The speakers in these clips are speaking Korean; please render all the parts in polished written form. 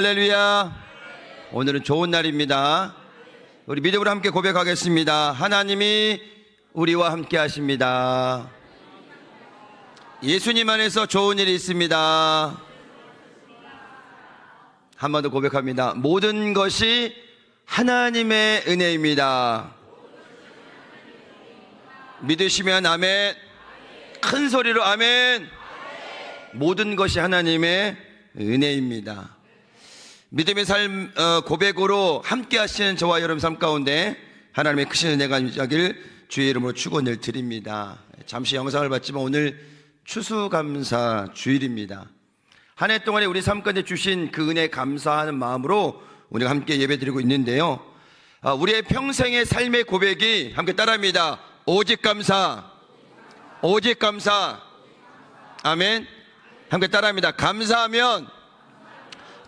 할렐루야. 오늘은 좋은 날입니다. 우리 믿음으로 함께 고백하겠습니다. 하나님이 우리와 함께 하십니다. 예수님 안에서 좋은 일이 있습니다. 한 번 더 고백합니다. 모든 것이 하나님의 은혜입니다. 믿으시면 아멘. 큰 소리로 아멘. 모든 것이 하나님의 은혜입니다. 믿음의 삶 고백으로 함께 하시는 저와 여러분 삶 가운데 하나님의 크신 은혜가 임하길 주의 이름으로 축원을 드립니다. 잠시 영상을 봤지만 오늘 추수감사 주일입니다. 한 해 동안에 우리 삶 가운데 주신 그 은혜 감사하는 마음으로 우리가 함께 예배드리고 있는데요, 우리의 평생의 삶의 고백이 함께 따라합니다. 오직 감사, 오직 감사. 아멘. 함께 따라합니다. 감사하면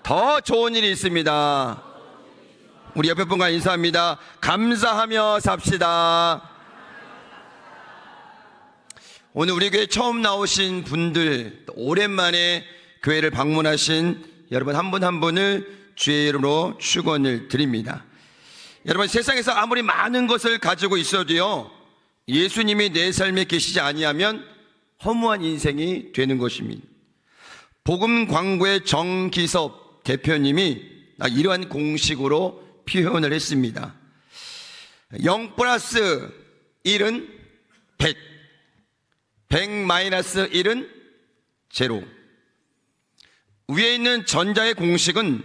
더 좋은 일이 있습니다. 우리 옆에 분과 인사합니다. 감사하며 삽시다. 오늘 우리 교회 처음 나오신 분들, 오랜만에 교회를 방문하신 여러분 한 분 한 분을 주의 이름으로 축원을 드립니다. 여러분, 세상에서 아무리 많은 것을 가지고 있어도요, 예수님이 내 삶에 계시지 아니하면 허무한 인생이 되는 것입니다. 복음 광고의 정기섭 대표님이 이러한 공식으로 표현을 했습니다. 0 플러스 1은 100, 100 마이너스 1은 0. 위에 있는 전자의 공식은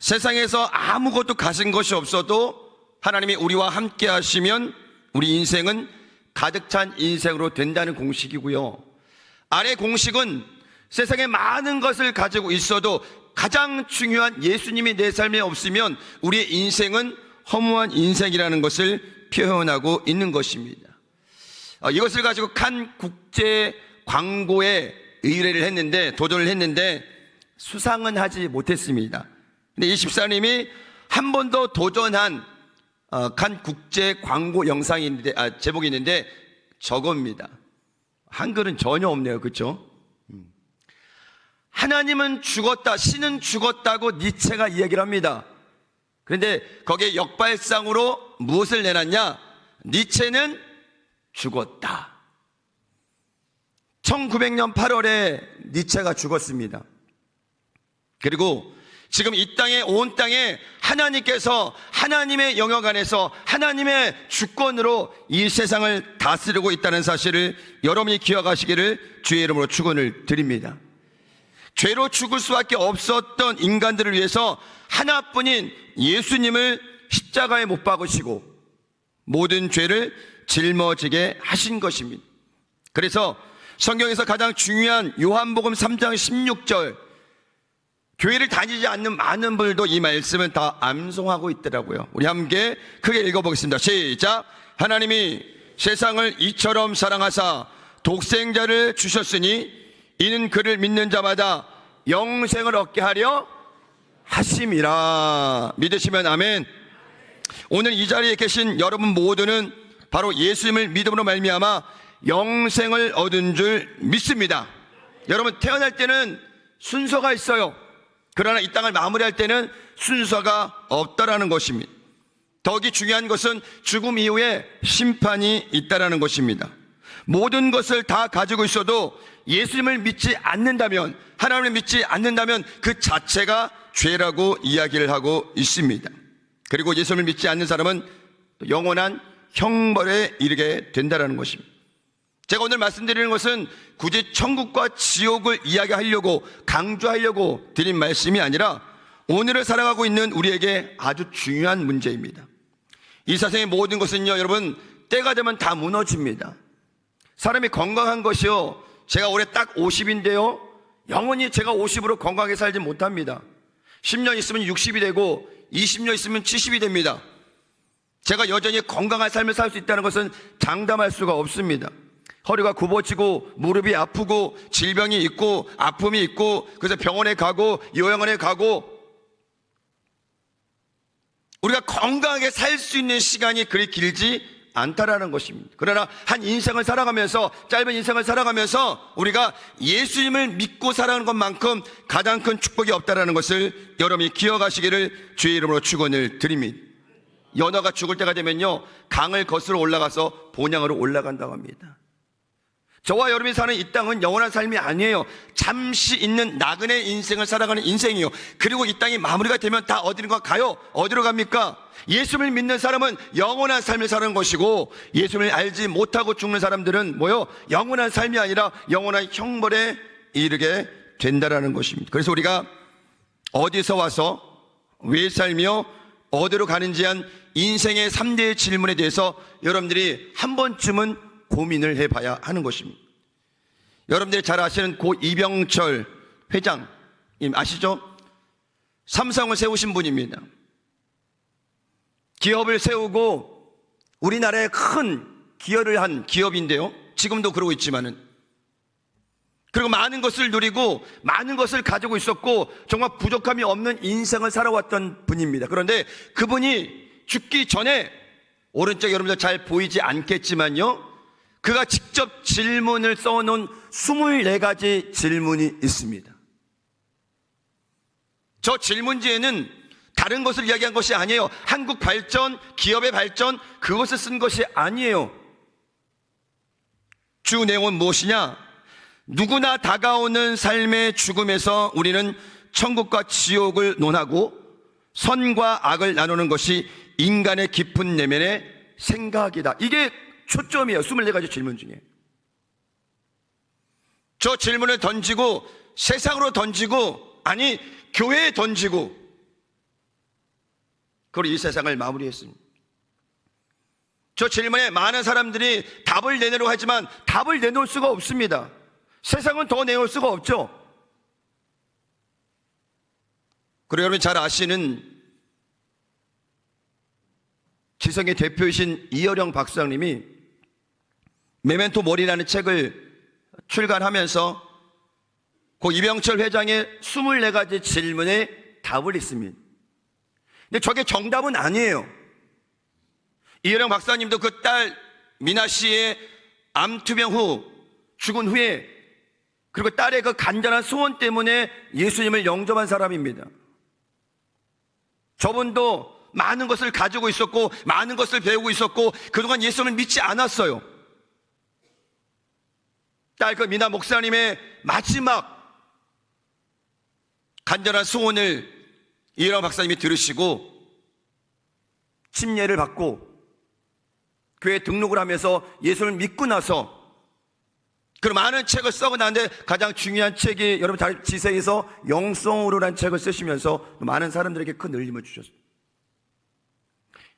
세상에서 아무것도 가진 것이 없어도 하나님이 우리와 함께 하시면 우리 인생은 가득 찬 인생으로 된다는 공식이고요, 아래 공식은 세상에 많은 것을 가지고 있어도 가장 중요한 예수님이 내 삶에 없으면 우리의 인생은 허무한 인생이라는 것을 표현하고 있는 것입니다. 이것을 가지고 칸 국제 광고에 의뢰를 했는데, 도전을 했는데 수상은 하지 못했습니다. 근데 이 집사님이 한 번 더 도전한 칸 국제 광고 영상이 있는데, 제목이 있는데 저겁니다. 한글은 전혀 없네요. 그렇죠? 하나님은 죽었다, 신은 죽었다고 니체가 이야기를 합니다. 그런데 거기에 역발상으로 무엇을 내놨냐? 니체는 죽었다. 1900년 8월에 니체가 죽었습니다. 그리고 지금 이 땅에, 온 땅에 하나님께서 하나님의 영역 안에서 하나님의 주권으로 이 세상을 다스리고 있다는 사실을 여러분이 기억하시기를 주의 이름으로 축원을 드립니다. 죄로 죽을 수밖에 없었던 인간들을 위해서 하나뿐인 예수님을 십자가에 못 박으시고 모든 죄를 짊어지게 하신 것입니다. 그래서 성경에서 가장 중요한 요한복음 3장 16절, 교회를 다니지 않는 많은 분들도 이 말씀을 다 암송하고 있더라고요. 우리 함께 크게 읽어보겠습니다. 시작. 하나님이 세상을 이처럼 사랑하사 독생자를 주셨으니 이는 그를 믿는 자마다 영생을 얻게 하려 하심이라. 믿으시면 아멘. 오늘 이 자리에 계신 여러분 모두는 바로 예수님을 믿음으로 말미암아 영생을 얻은 줄 믿습니다. 여러분, 태어날 때는 순서가 있어요. 그러나 이 땅을 마무리할 때는 순서가 없다라는 것입니다. 더욱이 중요한 것은 죽음 이후에 심판이 있다라는 것입니다. 모든 것을 다 가지고 있어도 예수님을 믿지 않는다면, 하나님을 믿지 않는다면 그 자체가 죄라고 이야기를 하고 있습니다. 그리고 예수님을 믿지 않는 사람은 영원한 형벌에 이르게 된다는 것입니다. 제가 오늘 말씀드리는 것은 굳이 천국과 지옥을 이야기하려고, 강조하려고 드린 말씀이 아니라 오늘을 살아가고 있는 우리에게 아주 중요한 문제입니다. 이 세상의 모든 것은요, 여러분, 때가 되면 다 무너집니다. 사람이 건강한 것이요, 제가 올해 딱 50인데요 영원히 제가 50으로 건강하게 살지 못합니다. 10년 있으면 60이 되고 20년 있으면 70이 됩니다. 제가 여전히 건강한 삶을 살 수 있다는 것은 장담할 수가 없습니다. 허리가 굽어지고 무릎이 아프고 질병이 있고 아픔이 있고, 그래서 병원에 가고 요양원에 가고, 우리가 건강하게 살 수 있는 시간이 그리 길지 않다라는 것입니다. 그러나 한 인생을 살아가면서, 짧은 인생을 살아가면서 우리가 예수님을 믿고 살아가는 것만큼 가장 큰 축복이 없다라는 것을 여러분이 기억하시기를 주의 이름으로 축원을 드립니다. 연어가 죽을 때가 되면요, 강을 거슬러 올라가서 본향으로 올라간다고 합니다. 저와 여러분이 사는 이 땅은 영원한 삶이 아니에요. 잠시 있는 나그네 인생을 살아가는 인생이에요. 그리고 이 땅이 마무리가 되면 다 어디론가 가요. 어디로 갑니까? 예수를 믿는 사람은 영원한 삶을 사는 것이고, 예수를 알지 못하고 죽는 사람들은 뭐요? 영원한 삶이 아니라 영원한 형벌에 이르게 된다라는 것입니다. 그래서 우리가 어디서 와서 왜 살며 어디로 가는지 한 인생의 3대의 질문에 대해서 여러분들이 한 번쯤은 고민을 해봐야 하는 것입니다. 여러분들이 잘 아시는 고 이병철 회장님 아시죠? 삼성을 세우신 분입니다. 기업을 세우고 우리나라에 큰 기여를 한 기업인데요, 지금도 그러고 있지만은, 그리고 많은 것을 누리고 많은 것을 가지고 있었고 정말 부족함이 없는 인생을 살아왔던 분입니다. 그런데 그분이 죽기 전에, 오른쪽 여러분들 잘 보이지 않겠지만요, 그가 직접 질문을 써놓은 24가지 질문이 있습니다. 저 질문지에는 다른 것을 이야기한 것이 아니에요. 한국 발전, 기업의 발전, 그것을 쓴 것이 아니에요. 주 내용은 무엇이냐? 누구나 다가오는 삶의 죽음에서 우리는 천국과 지옥을 논하고 선과 악을 나누는 것이 인간의 깊은 내면의 생각이다. 이게 초점이에요. 24가지 질문 중에. 저 질문을 던지고, 세상으로 던지고, 아니 교회에 던지고, 그리고 이 세상을 마무리했습니다. 저 질문에 많은 사람들이 답을 내놓으려고 하지만 답을 내놓을 수가 없습니다. 세상은 더 내놓을 수가 없죠. 그리고 여러분 잘 아시는 지성의 대표이신 이어령 박사님이 메멘토 모리라는 책을 출간하면서 고 이병철 회장의 24가지 질문에 답을 했습니다. 근데 저게 정답은 아니에요. 이어령 박사님도 그 딸 미나 씨의 암투병 후, 죽은 후에, 그리고 딸의 그 간절한 소원 때문에 예수님을 영접한 사람입니다. 저분도 많은 것을 가지고 있었고 많은 것을 배우고 있었고 그동안 예수님을 믿지 않았어요. 딸 그 미나 목사님의 마지막 간절한 소원을 이어령 박사님이 들으시고 침례를 받고 교회에 등록을 하면서 예수를 믿고 나서 그 많은 책을 써고 나는데 가장 중요한 책이 여러분 잘 지세에서 영성으로라는 책을 쓰시면서 많은 사람들에게 큰 울림을 주셨습니다.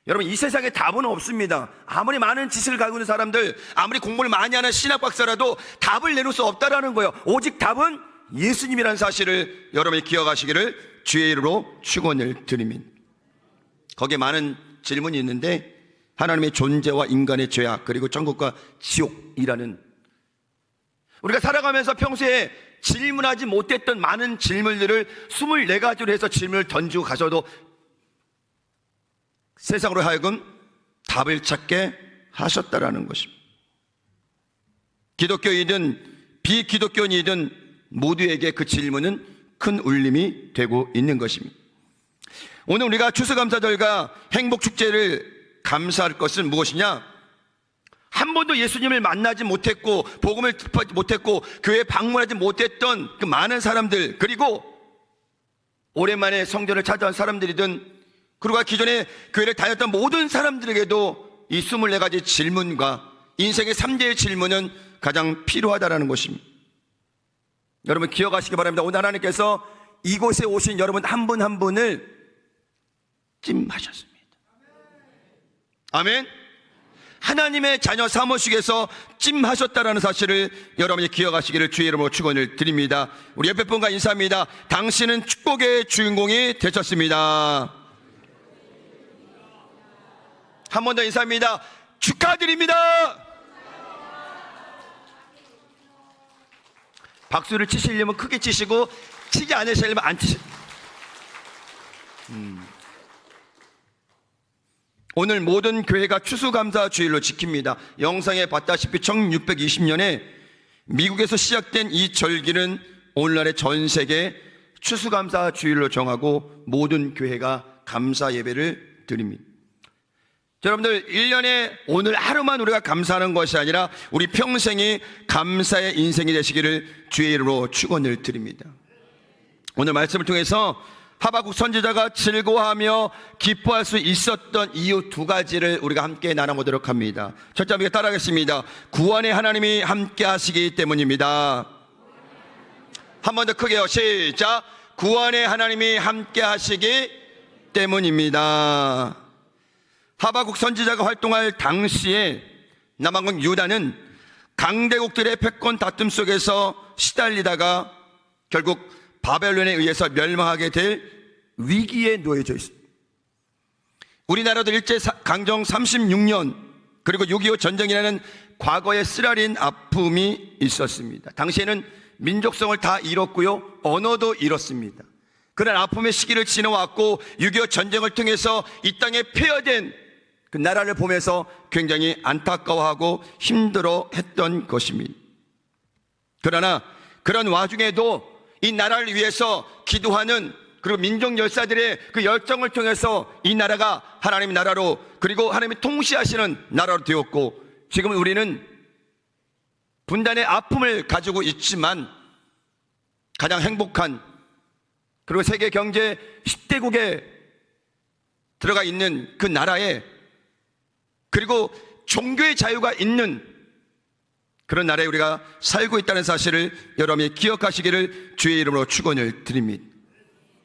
여러분 이 세상에 답은 없습니다. 아무리 많은 지식을 가지고 있는 사람들, 아무리 공부를 많이 하는 신학 박사라도 답을 내놓을 수 없다라는 거예요. 오직 답은 예수님이라는 사실을 여러분이 기억하시기를 주의 이름으로 축원을 드립니다. 거기에 많은 질문이 있는데 하나님의 존재와 인간의 죄악, 그리고 천국과 지옥이라는, 우리가 살아가면서 평소에 질문하지 못했던 많은 질문들을 24가지로 해서 질문을 던지고 가셔도 세상으로 하여금 답을 찾게 하셨다라는 것입니다. 기독교이든 비기독교인이든 모두에게 그 질문은 큰 울림이 되고 있는 것입니다. 오늘 우리가 추수감사절과 행복축제를 감사할 것은 무엇이냐? 한 번도 예수님을 만나지 못했고 복음을 듣지 못했고 교회에 방문하지 못했던 그 많은 사람들, 그리고 오랜만에 성전을 찾아온 사람들이든, 그리고 기존에 교회를 다녔던 모든 사람들에게도 이 24가지 질문과 인생의 3대의 질문은 가장 필요하다는 것입니다. 여러분 기억하시기 바랍니다. 오늘 하나님께서 이곳에 오신 여러분 한 분 한 분을 찜하셨습니다. 아멘. 하나님의 자녀 사모식에서 찜하셨다라는 사실을 여러분이 기억하시기를 주의 이름으로 축원을 드립니다. 우리 옆에 분과 인사합니다. 당신은 축복의 주인공이 되셨습니다. 한 번 더 인사합니다. 축하드립니다. 박수를 치시려면 크게 치시고 치지 않으시려면 안 치시. 오늘 모든 교회가 추수감사 주일로 지킵니다. 영상에 봤다시피 1620년에 미국에서 시작된 이 절기는 오늘날의 전 세계 추수감사 주일로 정하고 모든 교회가 감사 예배를 드립니다. 여러분들, 1년에 오늘 하루만 우리가 감사하는 것이 아니라 우리 평생이 감사의 인생이 되시기를 주의 이름으로 축원을 드립니다. 오늘 말씀을 통해서 하박국 선지자가 즐거워하며 기뻐할 수 있었던 이유 두 가지를 우리가 함께 나눠보도록 합니다. 첫째, 함께 따라하겠습니다. 구원의 하나님이 함께 하시기 때문입니다. 한 번 더 크게요. 시작. 구원의 하나님이 함께 하시기 때문입니다. 하박국 선지자가 활동할 당시에 남왕국 유다는 강대국들의 패권 다툼 속에서 시달리다가 결국 바벨론에 의해서 멸망하게 될 위기에 놓여져 있습니다. 우리나라도 일제강점 36년 그리고 6.25 전쟁이라는 과거의 쓰라린 아픔이 있었습니다. 당시에는 민족성을 다 잃었고요, 언어도 잃었습니다. 그런 아픔의 시기를 지나왔고 6.25 전쟁을 통해서 이 땅에 폐허된 그 나라를 보면서 굉장히 안타까워하고 힘들어 했던 것입니다. 그러나 그런 와중에도 이 나라를 위해서 기도하는 그리고 민족 열사들의 그 열정을 통해서 이 나라가 하나님의 나라로, 그리고 하나님이 통치하시는 나라로 되었고, 지금 우리는 분단의 아픔을 가지고 있지만 가장 행복한, 그리고 세계 경제 10대국에 들어가 있는 그 나라에, 그리고 종교의 자유가 있는 그런 나라에 우리가 살고 있다는 사실을 여러분이 기억하시기를 주의 이름으로 축원을 드립니다.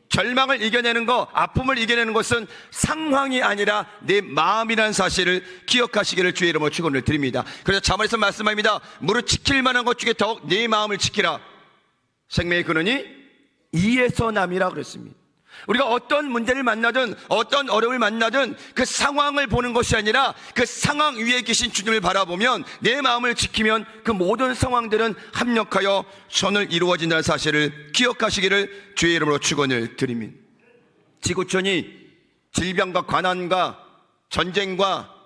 절망을 이겨내는 것, 아픔을 이겨내는 것은 상황이 아니라 내 마음이라는 사실을 기억하시기를 주의 이름으로 축원을 드립니다. 그래서 자문에서 말씀합니다. 무릇 지킬 만한 것 중에 더욱 내 마음을 지키라. 생명의 근원이 이에서 남이라 그랬습니다. 우리가 어떤 문제를 만나든 어떤 어려움을 만나든 그 상황을 보는 것이 아니라 그 상황 위에 계신 주님을 바라보면, 내 마음을 지키면 그 모든 상황들은 합력하여 선을 이루어진다는 사실을 기억하시기를 주의 이름으로 축원을 드립니다. 지구촌이 질병과 가난과 전쟁과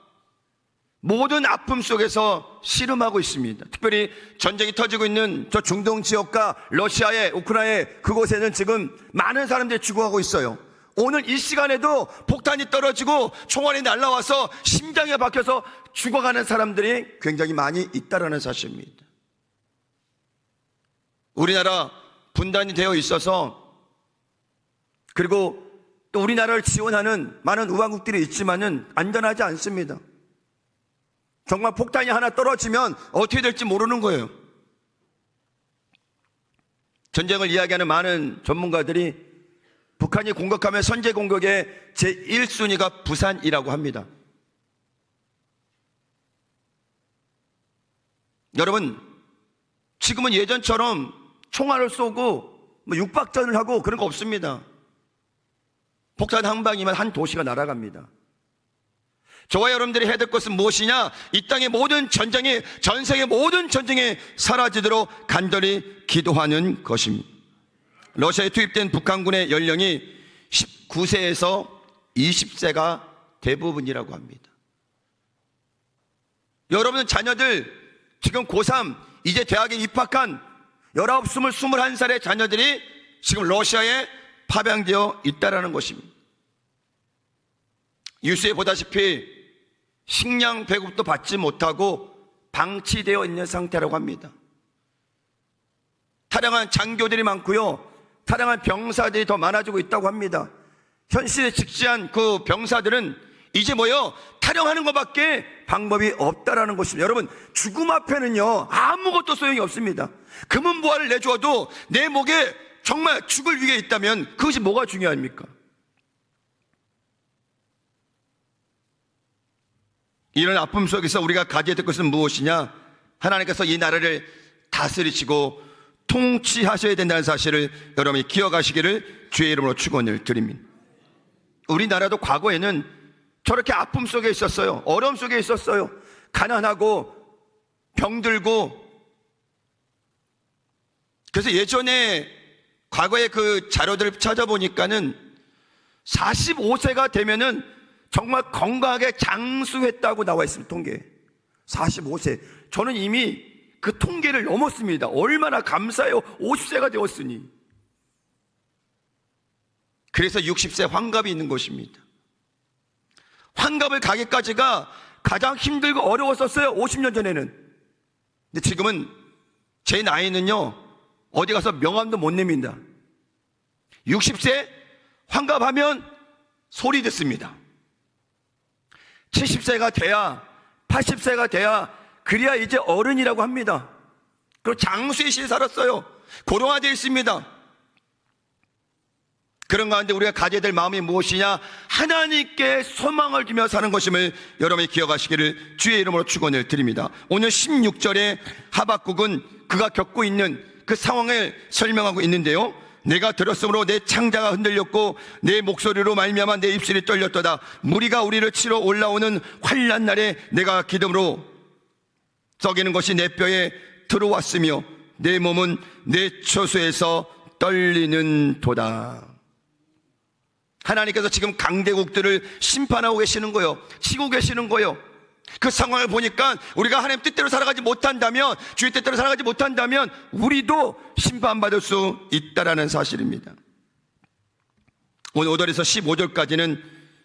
모든 아픔 속에서 씨름하고 있습니다. 특별히 전쟁이 터지고 있는 저 중동 지역과 러시아의 우크라이나 그곳에는 지금 많은 사람들이 죽어가고 있어요. 오늘 이 시간에도 폭탄이 떨어지고 총알이 날아와서 심장에 박혀서 죽어가는 사람들이 굉장히 많이 있다는 사실입니다. 우리나라 분단이 되어 있어서, 그리고 또 우리나라를 지원하는 많은 우방국들이 있지만은 안전하지 않습니다. 정말 폭탄이 하나 떨어지면 어떻게 될지 모르는 거예요. 전쟁을 이야기하는 많은 전문가들이 북한이 공격하면 선제 공격의 제1순위가 부산이라고 합니다. 여러분, 지금은 예전처럼 총알을 쏘고 육박전을 하고 그런 거 없습니다. 폭탄 한 방이면 한 도시가 날아갑니다. 저와 여러분들이 해야 될 것은 무엇이냐? 이 땅의 모든 전쟁이, 전 세계 모든 전쟁이 사라지도록 간절히 기도하는 것입니다. 러시아에 투입된 북한군의 연령이 19세에서 20세가 대부분이라고 합니다. 여러분 자녀들, 지금 고3, 이제 대학에 입학한 19, 20, 21살의 자녀들이 지금 러시아에 파병되어 있다는 것입니다. 뉴스에 보다시피 식량 배급도 받지 못하고 방치되어 있는 상태라고 합니다. 타령한 장교들이 많고요, 타령한 병사들이 더 많아지고 있다고 합니다. 현실에 직시한 그 병사들은 이제 타령하는 것밖에 방법이 없다라는 것입니다. 여러분, 죽음 앞에는요 아무것도 소용이 없습니다. 금은보화를 내주어도 내 목에 정말 죽을 위기에 있다면 그것이 뭐가 중요합니까? 이런 아픔 속에서 우리가 가져야 될 것은 무엇이냐? 하나님께서 이 나라를 다스리시고 통치하셔야 된다는 사실을 여러분이 기억하시기를 주의 이름으로 축원을 드립니다. 우리나라도 과거에는 저렇게 아픔 속에 있었어요. 어려움 속에 있었어요. 가난하고 병들고. 그래서 예전에 과거의 그 자료들을 찾아보니까는 45세가 되면은 정말 건강하게 장수했다고 나와 있습니다. 통계 45세. 저는 이미 그 통계를 넘었습니다. 얼마나 감사해요. 50세가 되었으니. 그래서 60세 환갑이 있는 것입니다. 환갑을 가기까지가 가장 힘들고 어려웠었어요. 50년 전에는. 근데 지금은 제 나이는요, 어디 가서 명함도 못 냅니다. 60세 환갑하면 소리 듣습니다. 70세가 돼야, 80세가 돼야, 그래야 이제 어른이라고 합니다. 그리고 장수의 시에 살았어요. 고령화되어 있습니다. 그런 가운데 우리가 가져야 될 마음이 무엇이냐? 하나님께 소망을 두며 사는 것임을 여러분이 기억하시기를 주의 이름으로 축원을 드립니다. 오늘 16절에 하박국은 그가 겪고 있는 그 상황을 설명하고 있는데요, 내가 들었으므로 내 창자가 흔들렸고 내 목소리로 말미암아 내 입술이 떨렸도다. 무리가 우리를 치러 올라오는 환난 날에 내가 기름으로 썩이는 것이 내 뼈에 들어왔으며 내 몸은 내 처소에서 떨리는 도다. 하나님께서 지금 강대국들을 심판하고 계시는 거예요. 치고 계시는 거예요. 그 상황을 보니까 우리가 하나님 뜻대로 살아가지 못한다면, 주의 뜻대로 살아가지 못한다면 우리도 심판받을 수 있다라는 사실입니다. 오늘 5절에서 15절까지는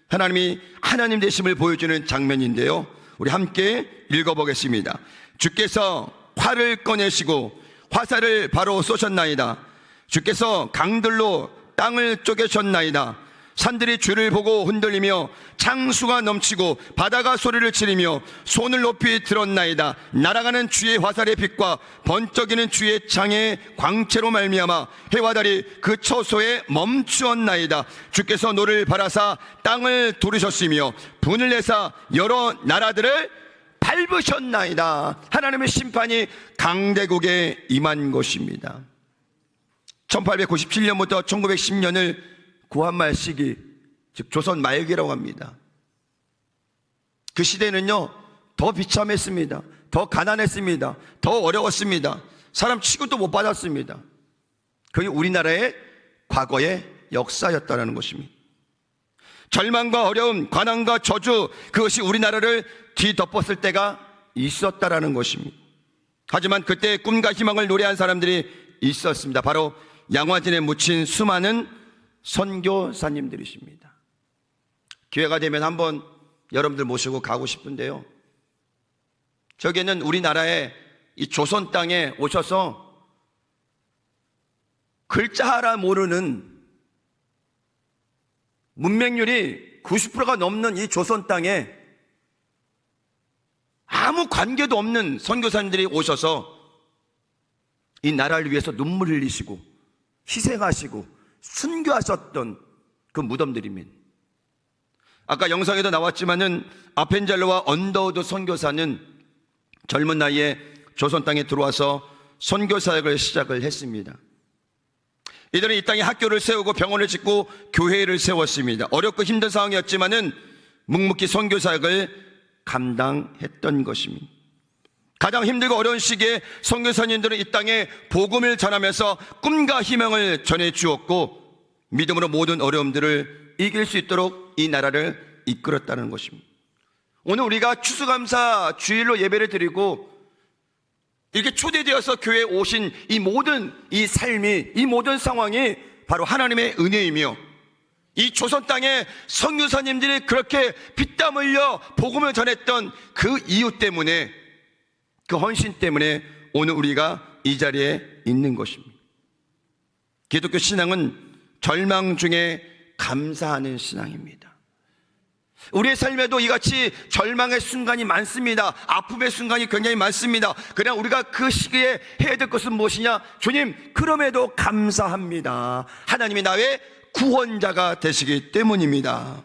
하나님이 하나님 되심을 보여주는 장면인데요, 우리 함께 읽어보겠습니다. 주께서 활을 꺼내시고 화살을 바로 쏘셨나이다. 주께서 강들로 땅을 쪼개셨나이다. 산들이 주를 보고 흔들리며 창수가 넘치고 바다가 소리를 지르며 손을 높이 들었나이다. 날아가는 주의 화살의 빛과 번쩍이는 주의 창의 광채로 말미암아 해와 달이 그 처소에 멈추었나이다. 주께서 노를 바라사 땅을 두르셨으며 분을 내사 여러 나라들을 밟으셨나이다. 하나님의 심판이 강대국에 임한 것입니다. 1897년부터 1910년을 구한말 시기, 즉 조선 말기라고 합니다. 그 시대는요, 더 비참했습니다. 더 가난했습니다. 더 어려웠습니다. 사람 취급도 못 받았습니다. 그게 우리나라의 과거의 역사였다는 것입니다. 절망과 어려움, 가난과 저주, 그것이 우리나라를 뒤덮었을 때가 있었다라는 것입니다. 하지만 그때 꿈과 희망을 노래한 사람들이 있었습니다. 바로 양화진에 묻힌 수많은 선교사님들이십니다. 기회가 되면 한번 여러분들 모시고 가고 싶은데요, 저기는 우리나라의 이 조선 땅에 오셔서 글자 하나 모르는, 문맹률이 90%가 넘는 이 조선 땅에 아무 관계도 없는 선교사님들이 오셔서 이 나라를 위해서 눈물 흘리시고 희생하시고 순교하셨던 그 무덤들입니다. 아까 영상에도 나왔지만은 아펜젤로와 언더우드 선교사는 젊은 나이에 조선 땅에 들어와서 선교 사역을 시작을 했습니다. 이들은 이 땅에 학교를 세우고 병원을 짓고 교회를 세웠습니다. 어렵고 힘든 상황이었지만은 묵묵히 선교 사역을 감당했던 것입니다. 가장 힘들고 어려운 시기에 선교사님들은 이 땅에 복음을 전하면서 꿈과 희망을 전해 주었고 믿음으로 모든 어려움들을 이길 수 있도록 이 나라를 이끌었다는 것입니다. 오늘 우리가 추수감사 주일로 예배를 드리고 이렇게 초대되어서 교회에 오신 이 모든 이 삶이, 이 모든 상황이 바로 하나님의 은혜이며, 이 조선 땅에 선교사님들이 그렇게 피땀 흘려 복음을 전했던 그 이유 때문에, 그 헌신 때문에 오늘 우리가 이 자리에 있는 것입니다. 기독교 신앙은 절망 중에 감사하는 신앙입니다. 우리의 삶에도 이같이 절망의 순간이 많습니다. 아픔의 순간이 굉장히 많습니다. 그냥 우리가 그 시기에 해야 될 것은 무엇이냐? 주님, 그럼에도 감사합니다. 하나님이 나의 구원자가 되시기 때문입니다.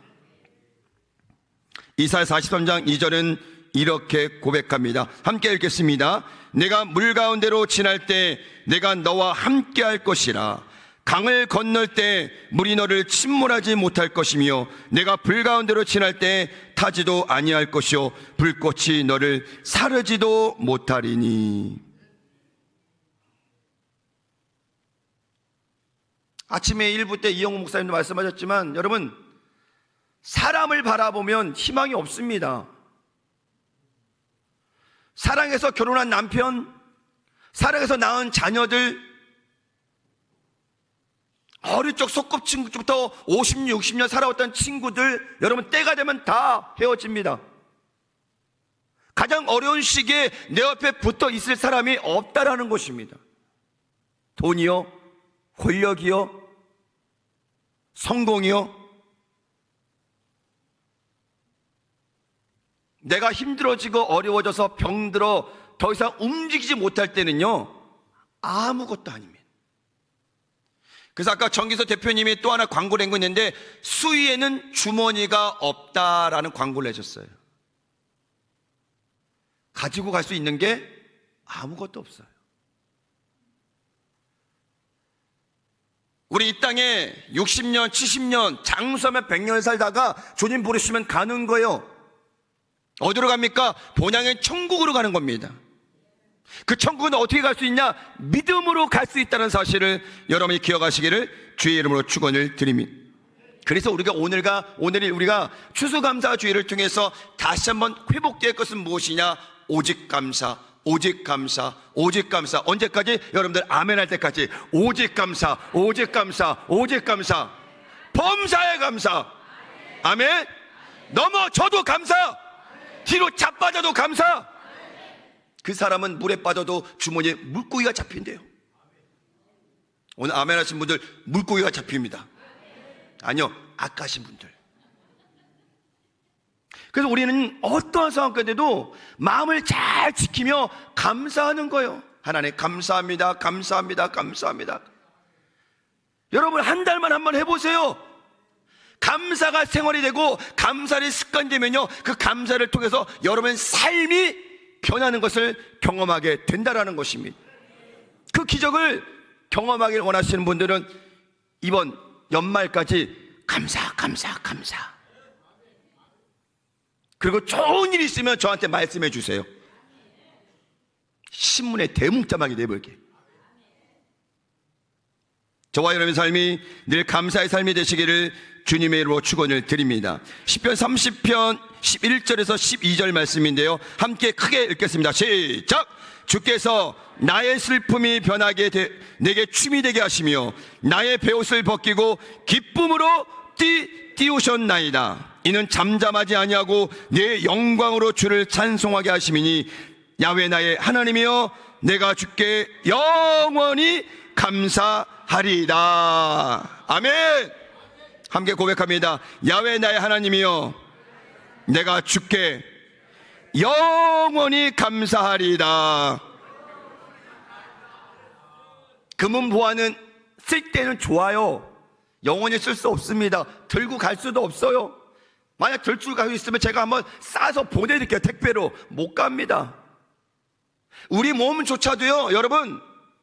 이사야 43장 2절은 이렇게 고백합니다. 함께 읽겠습니다. 내가 물 가운데로 지날 때 내가 너와 함께 할 것이라. 강을 건널 때 물이 너를 침몰하지 못할 것이며 내가 불 가운데로 지날 때 타지도 아니할 것이요 불꽃이 너를 사르지도 못하리니. 아침에 1부 때 이영호 목사님도 말씀하셨지만, 여러분, 사람을 바라보면 희망이 없습니다. 사랑해서 결혼한 남편, 사랑해서 낳은 자녀들, 어릴 적 소꿉친구부터 50년, 60년 살아왔던 친구들, 여러분 때가 되면 다 헤어집니다. 가장 어려운 시기에 내 옆에 붙어 있을 사람이 없다라는 것입니다. 돈이요? 권력이요? 성공이요? 내가 힘들어지고 어려워져서 병들어 더 이상 움직이지 못할 때는요, 아무것도 아닙니다. 그래서 아까 정기서 대표님이 또 하나 광고를 했는데, 수위에는 주머니가 없다라는 광고를 해줬어요. 가지고 갈 수 있는 게 아무것도 없어요. 우리 이 땅에 60년, 70년, 장수하면 100년 살다가 주님 부르시면 가는 거예요. 어디로 갑니까? 본향의 천국으로 가는 겁니다. 그 천국은 어떻게 갈 수 있냐? 믿음으로 갈 수 있다는 사실을 여러분이 기억하시기를 주의 이름으로 축원을 드립니다. 그래서 오늘이 우리가 추수감사주의를 통해서 다시 한번 회복될 것은 무엇이냐? 오직 감사, 오직 감사, 오직 감사. 언제까지? 여러분들 아멘 할 때까지. 오직 감사, 오직 감사, 오직 감사. 범사에 감사. 아멘. 넘어져도 감사. 뒤로 자빠져도 감사. 그 사람은 물에 빠져도 주머니에 물고기가 잡힌대요. 오늘 아멘 하신 분들 물고기가 잡힙니다. 아니요, 악하신 분들. 그래서 우리는 어떠한 상황 가운데도 마음을 잘 지키며 감사하는 거예요. 하나님 감사합니다, 감사합니다, 감사합니다. 여러분 한 달만 한번 해보세요. 감사가 생활이 되고 감사를 습관이 되면요, 그 감사를 통해서 여러분의 삶이 변하는 것을 경험하게 된다라는 것입니다. 그 기적을 경험하길 원하시는 분들은 이번 연말까지 감사, 감사, 감사. 그리고 좋은 일이 있으면 저한테 말씀해 주세요. 신문에 대문자막이 내볼게. 저와 여러분의 삶이 늘 감사의 삶이 되시기를 주님의 이름으로 축원을 드립니다. 시편 30편 11절에서 12절 말씀인데요, 함께 크게 읽겠습니다. 시작! 주께서 나의 슬픔이 변하게 내게 춤이 되게 하시며 나의 베옷을 벗기고 기쁨으로 띄우셨나이다. 이는 잠잠하지 아니하고 내 영광으로 주를 찬송하게 하심이니 야훼 나의 하나님이여 내가 주께 영원히 감사하리이다. 아멘. 함께 고백합니다. 야훼 나의 하나님이여 내가 주께 영원히 감사하리이다. 금은 보화는 쓸 때는 좋아요. 영원히 쓸 수 없습니다. 들고 갈 수도 없어요. 만약 들 줄 가지고 있으면 제가 한번 싸서 보내드릴게요. 택배로. 못 갑니다. 우리 몸조차도요, 여러분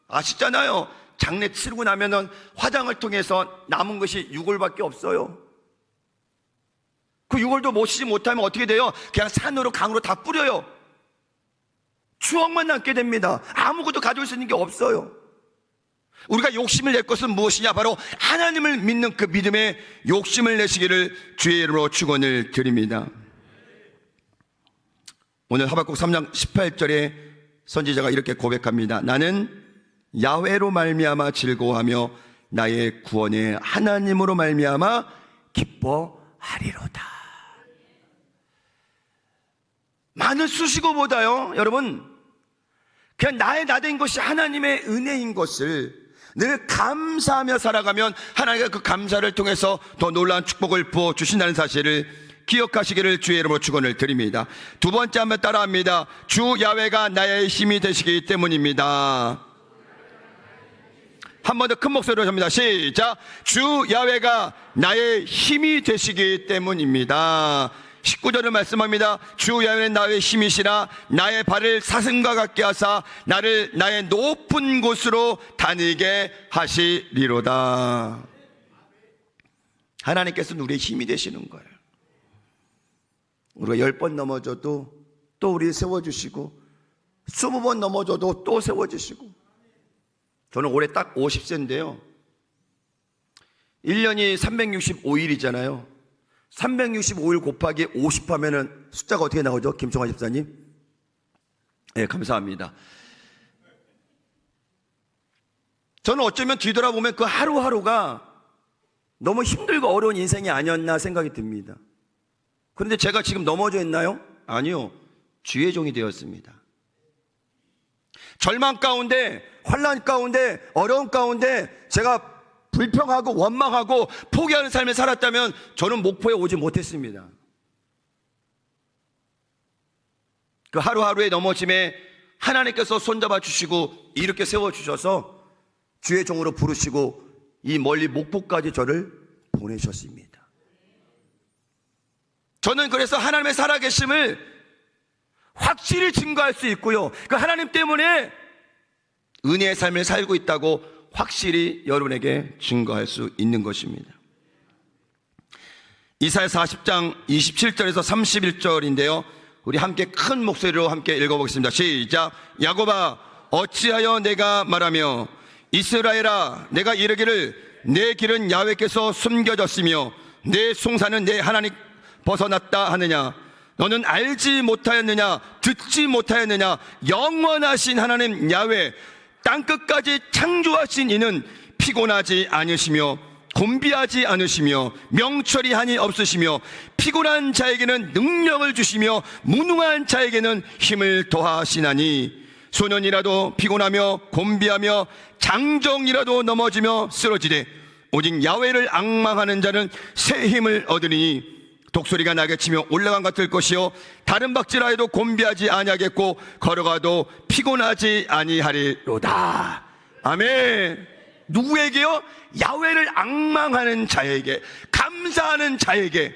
아시잖아요. 장례 치르고 나면은 화장을 통해서 남은 것이 유골밖에 없어요. 그 유골도 모시지 못하면 어떻게 돼요? 그냥 산으로 강으로 다 뿌려요. 추억만 남게 됩니다. 아무것도 가져올 수 있는 게 없어요. 우리가 욕심을 낼 것은 무엇이냐? 바로 하나님을 믿는 그 믿음에 욕심을 내시기를 주의 이름으로 축원을 드립니다. 오늘 하박국 3장 18절에 선지자가 이렇게 고백합니다. 나는 야훼로 말미암아 즐거워하며 나의 구원의 하나님으로 말미암아 기뻐하리로다. 많은 수식어보다요, 여러분 그냥 나된 것이 하나님의 은혜인 것을 늘 감사하며 살아가면 하나님과 그 감사를 통해서 더 놀라운 축복을 부어주신다는 사실을 기억하시기를 주의 이름으로 축원을 드립니다. 두 번째 한번 따라합니다. 주 야훼가 나의 힘이 되시기 때문입니다. 한 번 더 큰 목소리로 합니다. 시작. 주 야훼가 나의 힘이 되시기 때문입니다. 19절을 말씀합니다. 주 야훼는 나의 힘이시라 나의 발을 사슴과 같게 하사 나를 나의 높은 곳으로 다니게 하시리로다. 하나님께서는 우리의 힘이 되시는 거예요. 우리가 10번 넘어져도 또 우리 세워주시고 20번 넘어져도 또 세워주시고. 저는 올해 딱 50세인데요 1년이 365일이잖아요 365일 곱하기 50 하면은 숫자가 어떻게 나오죠? 김청환 집사님? 네, 감사합니다. 저는 어쩌면 뒤돌아보면 그 하루하루가 너무 힘들고 어려운 인생이 아니었나 생각이 듭니다. 그런데 제가 지금 넘어져 있나요? 아니요. 주의 종이 되었습니다. 절망 가운데, 환난 가운데, 어려운 가운데 제가 불평하고 원망하고 포기하는 삶을 살았다면 저는 목포에 오지 못했습니다. 그 하루하루의 넘어짐에 하나님께서 손잡아 주시고 이렇게 세워주셔서 주의 종으로 부르시고 이 멀리 목포까지 저를 보내셨습니다. 저는 그래서 하나님의 살아계심을 확실히 증거할 수 있고요, 그 하나님 때문에 은혜의 삶을 살고 있다고 확실히 여러분에게 증거할 수 있는 것입니다. 이사야 40장 27절에서 31절인데요 우리 함께 큰 목소리로 함께 읽어보겠습니다. 시작. 야곱아 어찌하여 내가 말하며 이스라엘아 내가 이르기를 내 길은 야훼께서 숨겨졌으며 내 송사는 내 하나님 벗어났다 하느냐. 너는 알지 못하였느냐 듣지 못하였느냐. 영원하신 하나님 야훼 땅끝까지 창조하신 이는 피곤하지 않으시며 곤비하지 않으시며 명철이 한이 없으시며 피곤한 자에게는 능력을 주시며 무능한 자에게는 힘을 더하시나니 소년이라도 피곤하며 곤비하며 장정이라도 넘어지며 쓰러지되 오직 야훼를 앙망하는 자는 새 힘을 얻으리니 독소리가 나게 치며 올라간 같을 것이요 다른 박질하 해도 곤비하지 아니하겠고 걸어가도 피곤하지 아니하리로다. 아멘. 누구에게요? 야훼를 앙망하는 자에게, 감사하는 자에게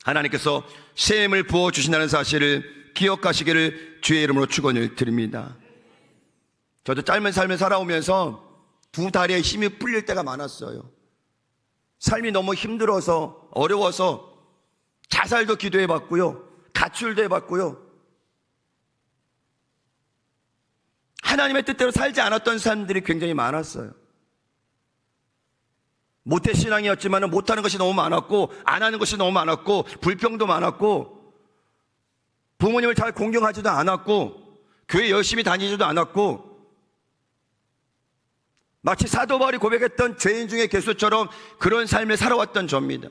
하나님께서 새 힘을 부어주신다는 사실을 기억하시기를 주의 이름으로 축원을 드립니다. 저도 짧은 삶을 살아오면서 두 다리에 힘이 풀릴 때가 많았어요. 삶이 너무 힘들어서 어려워서 자살도 기도해봤고요, 가출도 해봤고요, 하나님의 뜻대로 살지 않았던 사람들이 굉장히 많았어요. 모태신앙이었지만 못하는 것이 너무 많았고 안 하는 것이 너무 많았고 불평도 많았고 부모님을 잘 공경하지도 않았고 교회 열심히 다니지도 않았고 마치 사도 바울이 고백했던 죄인 중에 괴수처럼 그런 삶을 살아왔던 저입니다.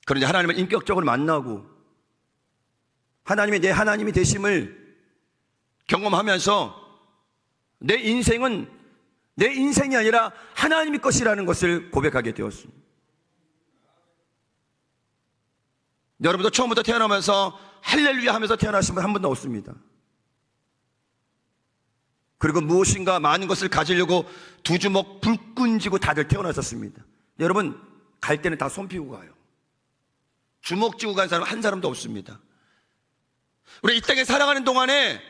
그런데 하나님을 인격적으로 만나고 하나님이 내 하나님이 되심을 경험하면서 내 인생은 내 인생이 아니라 하나님의 것이라는 것을 고백하게 되었습니다. 여러분도 처음부터 태어나면서 할렐루야 하면서 태어나신 분 한 분도 없습니다. 그리고 무엇인가 많은 것을 가지려고 두 주먹 불끈 쥐고 다들 태어나셨습니다. 여러분 갈 때는 다 손 피고 가요. 주먹 쥐고 간 사람 한 사람도 없습니다. 우리 이 땅에 살아가는 동안에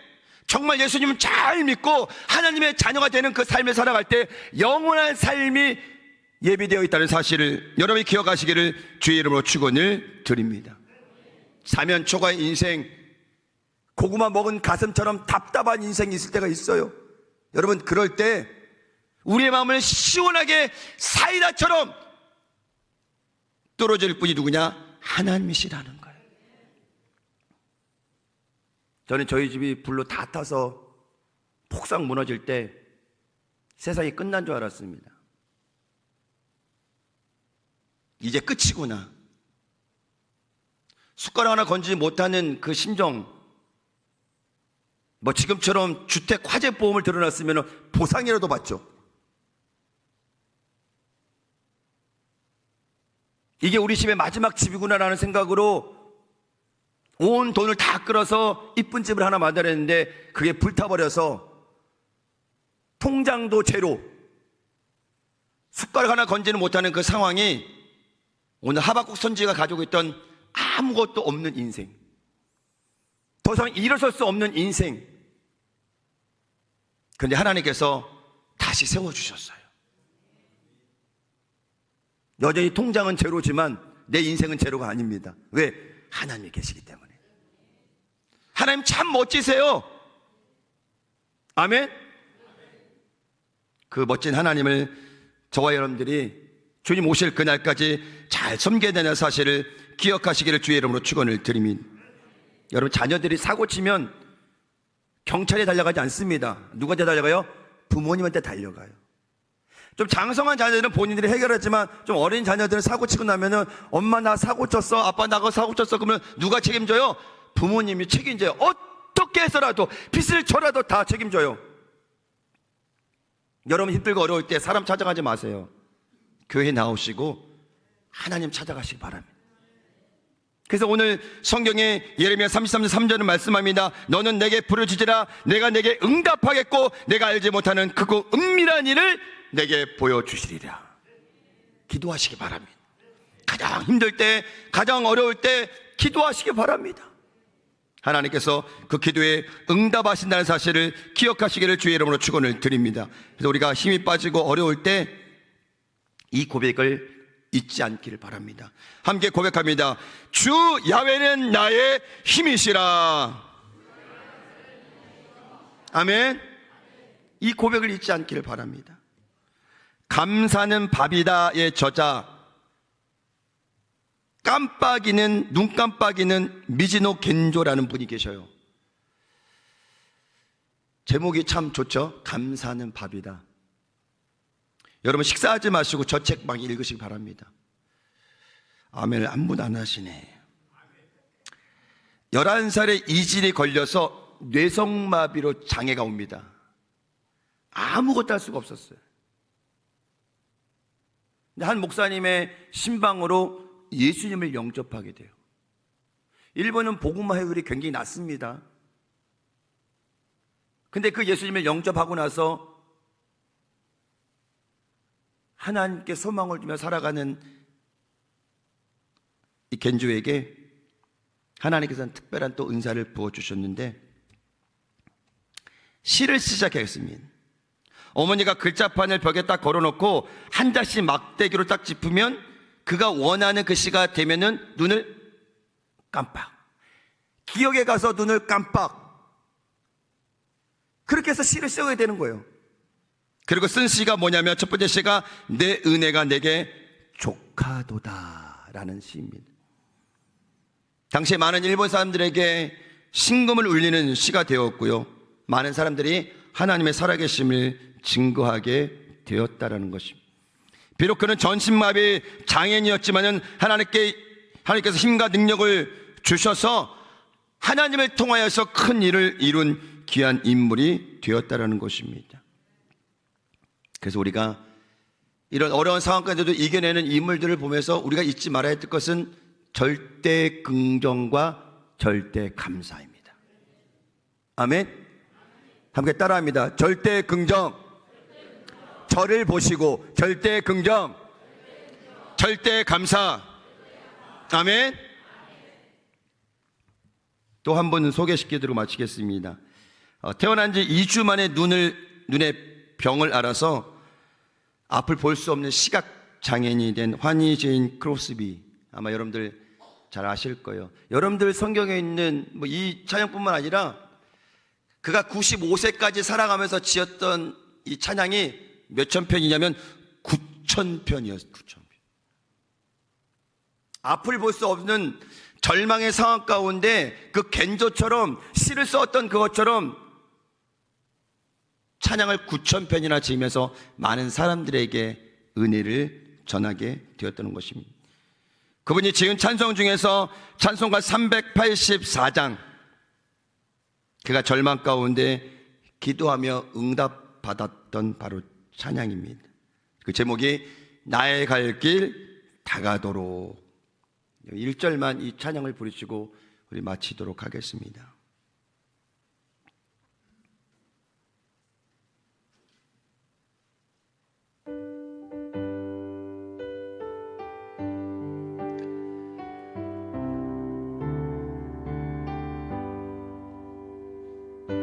정말 예수님을 잘 믿고 하나님의 자녀가 되는 그 삶을 살아갈 때 영원한 삶이 예비되어 있다는 사실을 여러분이 기억하시기를 주의 이름으로 축원을 드립니다. 사면 초과의 인생, 고구마 먹은 가슴처럼 답답한 인생이 있을 때가 있어요. 여러분 그럴 때 우리의 마음을 시원하게 사이다처럼 뚫어줄 분이 누구냐? 하나님이시라는 거예요. 저는 저희 집이 불로 다 타서 폭삭 무너질 때 세상이 끝난 줄 알았습니다. 이제 끝이구나. 숟가락 하나 건지지 못하는 그 심정, 뭐 지금처럼 주택 화재 보험을 들어놨으면 보상이라도 받죠. 이게 우리 집의 마지막 집이구나라는 생각으로 온 돈을 다 끌어서 이쁜 집을 하나 만들었는데 그게 불타버려서 통장도 제로, 숟가락 하나 건지는 못하는 그 상황이 오늘 하박국 선지자가 가지고 있던 아무것도 없는 인생, 더 이상 일어설 수 없는 인생. 그런데 하나님께서 다시 세워주셨어요. 여전히 통장은 제로지만 내 인생은 제로가 아닙니다. 왜? 하나님이 계시기 때문에. 하나님 참 멋지세요. 아멘. 그 멋진 하나님을 저와 여러분들이 주님 오실 그날까지 잘 섬겨야 되는 사실을 기억하시기를 주의 이름으로 축원을 드립니다. 여러분, 자녀들이 사고 치면 경찰에 달려가지 않습니다. 누구한테 달려가요? 부모님한테 달려가요. 좀 장성한 자녀들은 본인들이 해결하지만 좀 어린 자녀들은 사고 치고 나면은 엄마 나 사고 쳤어, 아빠 나 사고 쳤어. 그러면 누가 책임져요? 부모님이 책임져요. 어떻게 해서라도 빚을 져라도 다 책임져요. 여러분, 힘들고 어려울 때 사람 찾아가지 마세요. 교회 나오시고 하나님 찾아가시기 바랍니다. 그래서 오늘 성경에 예레미야 33장 3절은 말씀합니다. 너는 내게 부르짖으라. 내가 내게 응답하겠고 내가 알지 못하는 크고 은밀한 일을 내게 보여주시리라. 기도하시기 바랍니다. 가장 힘들 때, 가장 어려울 때 기도하시기 바랍니다. 하나님께서 그 기도에 응답하신다는 사실을 기억하시기를 주의 이름으로 축원을 드립니다. 그래서 우리가 힘이 빠지고 어려울 때 이 고백을 잊지 않기를 바랍니다. 함께 고백합니다. 주 야훼는 나의 힘이시라. 아멘. 이 고백을 잊지 않기를 바랍니다. 감사는 밥이다의 저자, 눈 깜빡이는 미즈노 겐조라는 분이 계셔요. 제목이 참 좋죠. 감사는 밥이다. 여러분, 식사하지 마시고 저 책 막 읽으시기 바랍니다. 아멘을 아무도 안 하시네. 11살에 이질이 걸려서 뇌성마비로 장애가 옵니다. 아무것도 할 수가 없었어요. 근데 한 목사님의 신방으로 예수님을 영접하게 돼요. 일본은 복음화 효율이 굉장히 낮습니다. 근데 그 예수님을 영접하고 나서 하나님께 소망을 두며 살아가는 이 겐조에게 하나님께서는 특별한 또 은사를 부어주셨는데 시를 시작했습니다. 어머니가 글자판을 벽에 딱 걸어놓고 한 장씩 막대기로 딱 짚으면 그가 원하는 그 시가 되면은 눈을 깜빡, 기억에 가서 눈을 깜빡, 그렇게 해서 시를 쓰게 되는 거예요. 그리고 쓴 시가 뭐냐면 첫 번째 시가 내 은혜가 내게 족하도다 라는 시입니다. 당시에 많은 일본 사람들에게 신금을 울리는 시가 되었고요, 많은 사람들이 하나님의 살아계심을 증거하게 되었다라는 것입니다. 비록 그는 전신마비 장애인이었지만은 하나님께서 힘과 능력을 주셔서 하나님을 통하여서 큰 일을 이룬 귀한 인물이 되었다라는 것입니다. 그래서 우리가 이런 어려운 상황 가운데도 이겨내는 인물들을 보면서 우리가 잊지 말아야 할 것은 절대 긍정과 절대 감사입니다. 아멘. 함께 따라합니다. 절대 긍정, 저를 보시고 절대 긍정, 절대 감사. 아멘. 또 한 번 소개시켜드리고 마치겠습니다. 태어난 지 2주 만에 눈에 병을 앓아서 앞을 볼 수 없는 시각장애인이 된 환희 제인 크로스비, 아마 여러분들 잘 아실 거예요. 여러분들 성경에 있는 이 찬양뿐만 아니라 그가 95세까지 살아가면서 지었던 이 찬양이 몇천 편이냐면 9,000편이었어요. 9,000편. 앞을 볼 수 없는 절망의 상황 가운데 그 겐조처럼 시를 썼던 그것처럼 찬양을 9,000편이나 지으면서 많은 사람들에게 은혜를 전하게 되었다는 것입니다. 그분이 지은 찬송 중에서 찬송가 384장, 그가 절망 가운데 기도하며 응답받았던 바로 찬양입니다. 그 제목이 나의 갈 길 다가도록. 1절만 이 찬양을 부르시고 우리 마치도록 하겠습니다.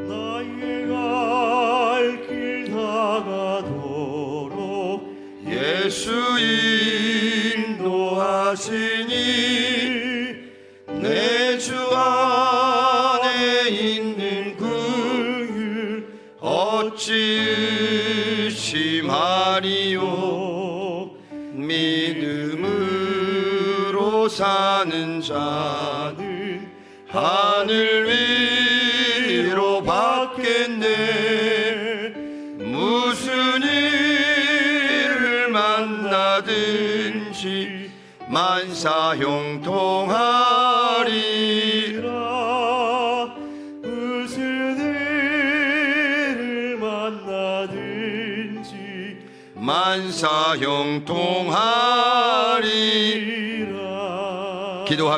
나의 갈 길 다가도록 예수 인도하시니 내 주 안에 있는 그 어찌 심하리요. 사는 자 나는 하늘 위로 받겠네. 무슨 일을 만나든지 만사형통하리라. 무슨 일을 만나든지 만사형통하리라. 기도합니다.